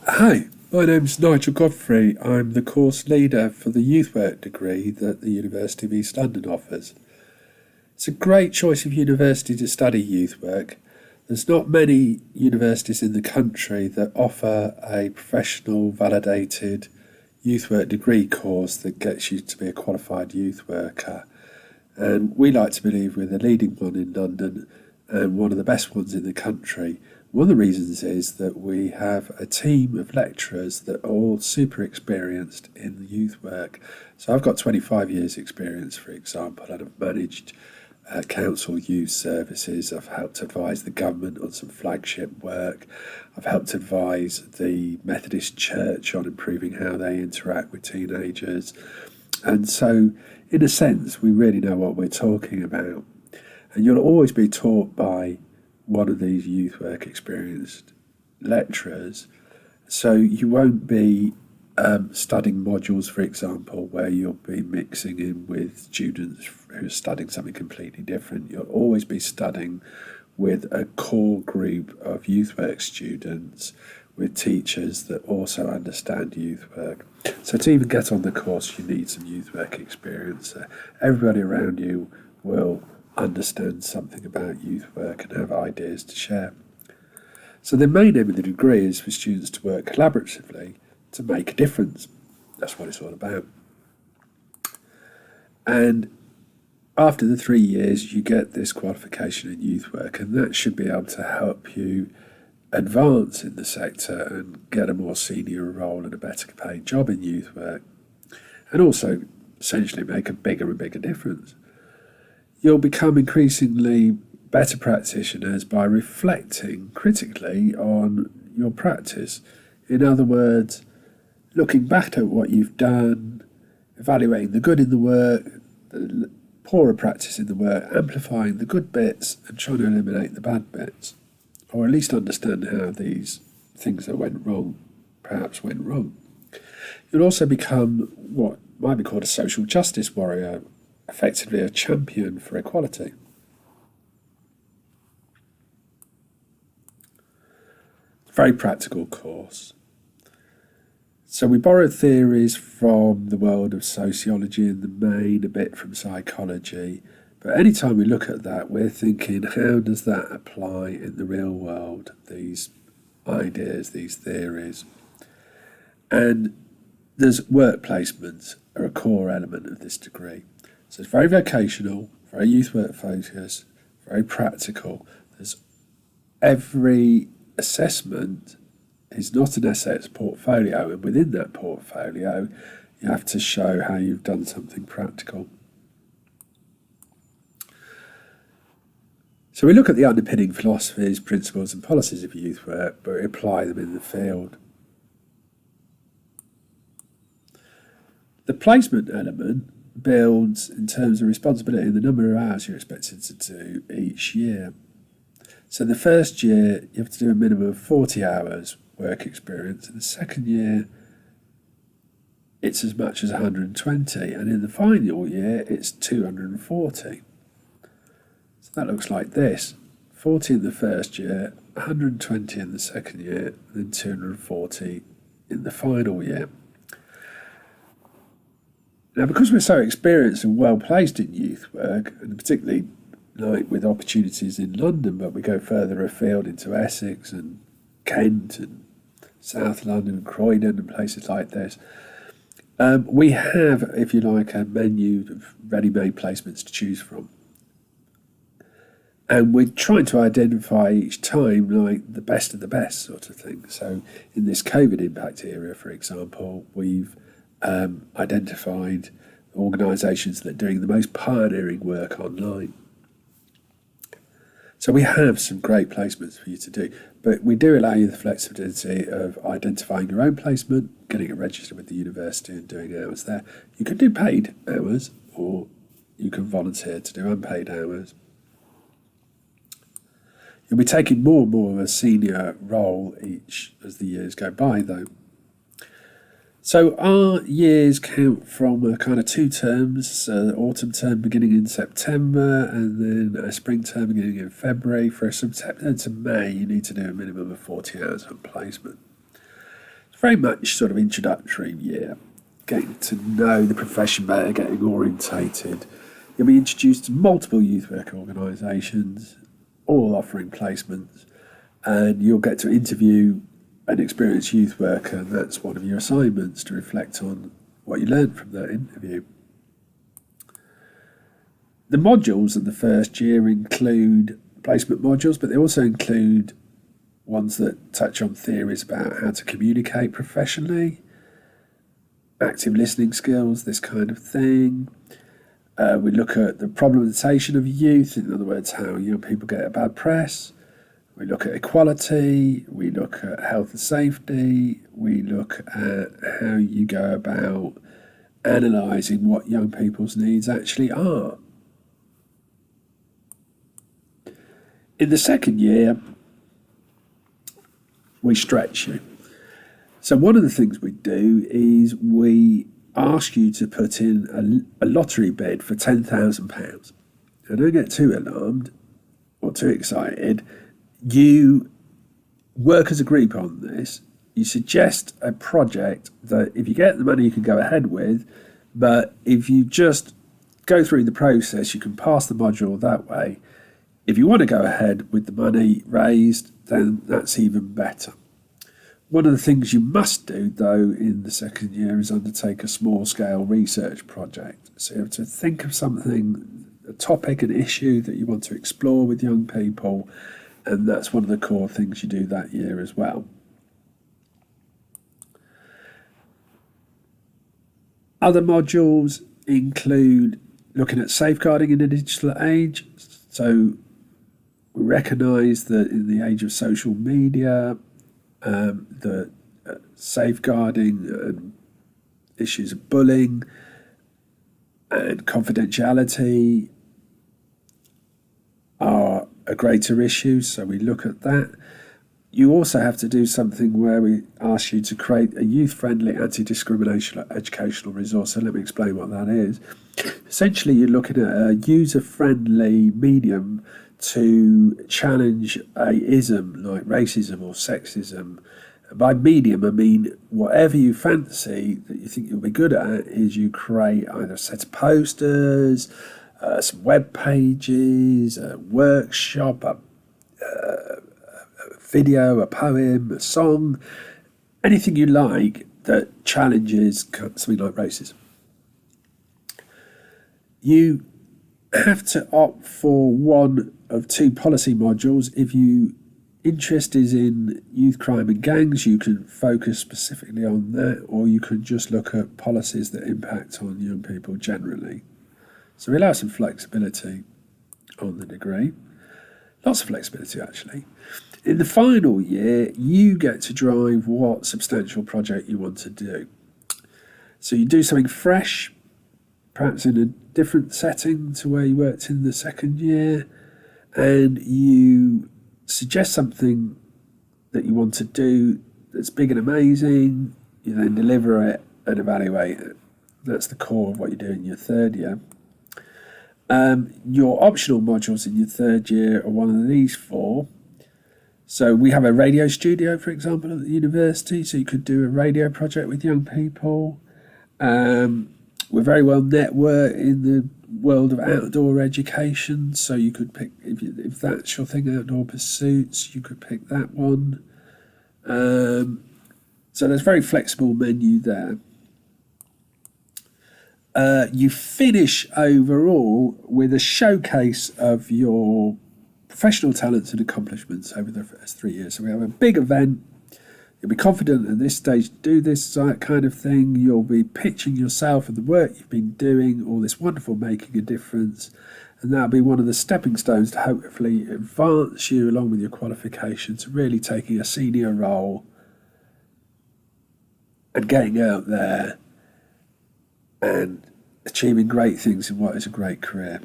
Hi, my name's Nigel Godfrey. I'm the course leader for the youth work degree that the University of East London offers. It's a great choice of university to study youth work. There's not many universities in the country that offer a professional, validated youth work degree course that gets you to be a qualified youth worker. And we like to believe we're the leading one in London and one of the best ones in the country. One of the reasons is that we have a team of lecturers that are all super experienced in youth work. So I've got 25 years experience, for example, and I've managed council youth services. I've helped advise the government on some flagship work. I've helped advise the Methodist Church on improving how they interact with teenagers. And so, in a sense, we really know what we're talking about. And you'll always be taught by one of these youth work experienced lecturers. So you won't be studying modules, for example, where you'll be mixing in with students who are studying something completely different. You'll always be studying with a core group of youth work students with teachers that also understand youth work. So to even get on the course, you need some youth work experience. Everybody around you will understand something about youth work and have ideas to share. So the main aim of the degree is for students to work collaboratively to make a difference. That's what it's all about. And after the 3 years, you get this qualification in youth work, and that should be able to help you advance in the sector and get a more senior role and a better paid job in youth work, and also essentially make a bigger and bigger difference. You'll become increasingly better practitioners by reflecting critically on your practice. In other words, looking back at what you've done, evaluating the good in the work, the poorer practice in the work, amplifying the good bits and trying to eliminate the bad bits, or at least understand how these things that went wrong perhaps went wrong. You'll also become what might be called a social justice warrior, effectively a champion for equality. Very practical course. So we borrow theories from the world of sociology in the main, a bit from psychology, but anytime we look at that, we're thinking, how does that apply in the real world, these ideas, these theories? And there's work placements are a core element of this degree. So it's very vocational, very youth work focused, very practical. There's every assessment is not an essay, it's a portfolio, and within that portfolio you have to show how you've done something practical. So we look at the underpinning philosophies, principles and policies of youth work, but we apply them in the field. The placement element builds in terms of responsibility and the number of hours you're expected to do each year. So the first year you have to do a minimum of 40 hours work experience. In the second year it's as much as 120, and in the final year it's 240. So that looks like this: 40 in the first year, 120 in the second year, and then 240 in the final year. Now, because we're so experienced and well placed in youth work, and particularly like with opportunities in London, but we go further afield into Essex and Kent and South London and Croydon and places like this, we have, if you like, a menu of ready-made placements to choose from. And we're trying to identify each time like the best of the best sort of thing. So in this COVID impact area, for example, we've identified organisations that are doing the most pioneering work online. So we have some great placements for you to do, but we do allow you the flexibility of identifying your own placement, getting it registered with the university and doing hours there. You can do paid hours, or you can volunteer to do unpaid hours. You'll be taking more and more of a senior role each as the years go by, though. So our years count from a kind of 2 terms, autumn term beginning in September and then a spring term beginning in February. For September to May, you need to do a minimum of 40 hours on placement. very much sort of introductory year, getting to know the profession better, getting orientated. You'll be introduced to multiple youth work organisations, all offering placements, and you'll get to interview an experienced youth worker, and that's one of your assignments, to reflect on what you learned from that interview. The modules of the first year include placement modules, but they also include ones that touch on theories about how to communicate professionally, active listening skills, this kind of thing. We look at the problematization of youth, in other words, how young people get a bad press. We look at equality, we look at health and safety, we look at how you go about analysing what young people's needs actually are. In the second year, we stretch you. So one of the things we do is we ask you to put in a lottery bid for £10,000. Now, don't get too alarmed or too excited. You work as a group on this. You suggest a project that if you get the money you can go ahead with, but if you just go through the process you can pass the module that way. If you want to go ahead with the money raised, then that's even better. One of the things you must do, though, in the second year is undertake a small-scale research project. So you have to think of something, a topic, an issue that you want to explore with young people, and that's one of the core things you do that year as well. Other modules include looking at safeguarding in a digital age. So we recognise that in the age of social media, the safeguarding and issues of bullying and confidentiality are a greater issue, so we look at that. You also have to do something where we ask you to create a youth-friendly anti-discrimination educational resource. So let me explain what that is. Essentially, you're looking at a user-friendly medium to challenge a ism like racism or sexism. By medium, I mean whatever you fancy that you think you'll be good at is you create either a set of posters, some web pages, a workshop, a video, a poem, a song, anything you like that challenges something like racism. You have to opt for one of two policy modules. If you're interested in youth crime and gangs, you can focus specifically on that, or you can just look at policies that impact on young people generally. So we allow some flexibility on the degree. Lots of flexibility, actually. In the final year, you get to drive what substantial project you want to do. So you do something fresh, perhaps in a different setting to where you worked in the second year, and you suggest something that you want to do that's big and amazing. You then deliver it and evaluate it. That's the core of what you do in your third year. Your optional modules in your third year are one of these four. So we have a radio studio, for example, at the university, so you could do a radio project with young people. We're very well networked in the world of outdoor education, so you could pick, if that's your thing, outdoor pursuits, you could pick that one. So there's a very flexible menu there. You finish overall with a showcase of your professional talents and accomplishments over the first 3 years. So we have a big event. You'll be confident at this stage to do this kind of thing. You'll be pitching yourself and the work you've been doing, all this wonderful making a difference. And that'll be one of the stepping stones to hopefully advance you along with your qualification to really taking a senior role and getting out there and achieving great things in what is a great career.